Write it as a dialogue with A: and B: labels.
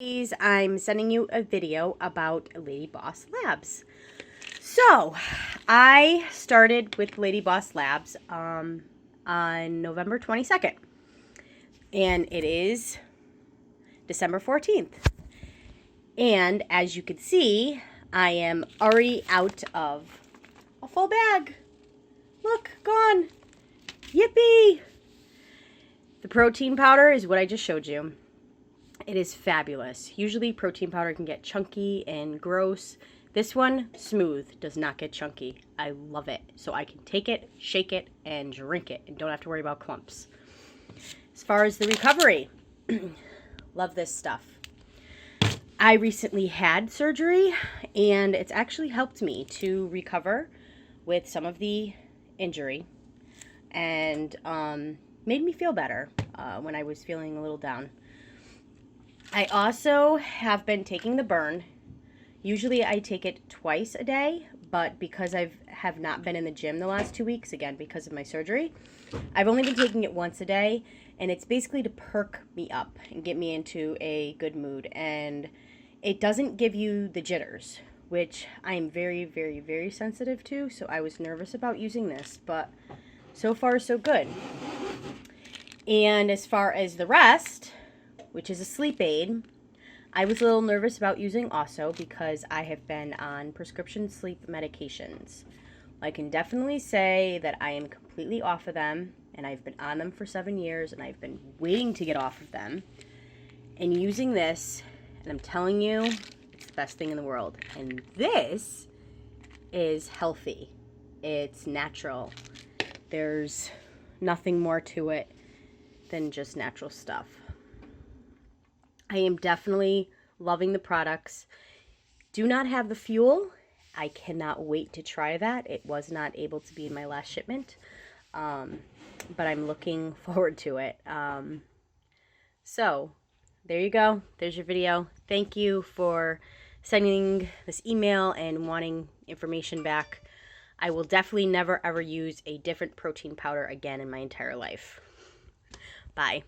A: I'm sending you a video about LadyBoss Labs. So, I started with LadyBoss Labs on November 22nd, and it is December 14th. And as you can see, I am already out of a full bag. Look, gone. Yippee! The protein powder is what I just showed you. It is fabulous. Usually protein powder can get chunky and gross. This one, smooth, does not get chunky. I love it. So I can take it, shake it, and drink it and don't have to worry about clumps. As far as the recovery, love this stuff. I recently had surgery and it's actually helped me to recover with some of the injury and made me feel better when I was feeling a little down. I also have been taking the burn. Usually I take it twice a day, but because I have not been in the gym the last 2 weeks, again, because of my surgery, I've only been taking it once a day, and it's basically to perk me up and get me into a good mood. And it doesn't give you the jitters, which I am very, very, very sensitive to, so I was nervous about using this, but so far so good. And as far as the rest, which is a sleep aid, I was a little nervous about using also because I have been on prescription sleep medications. I can definitely say that I am completely off of them, and I've been on them for 7 years, and I've been waiting to get off of them. And using this, and I'm telling you, it's the best thing in the world. And this is healthy. It's natural. There's nothing more to it than just natural stuff. I am definitely loving the products. Do not have the fuel. I cannot wait to try that. It was not able to be in my last shipment, but I'm looking forward to it. So there you go. There's your video. Thank you for sending this email and wanting information back. I will definitely never ever use a different protein powder again in my entire life. Bye.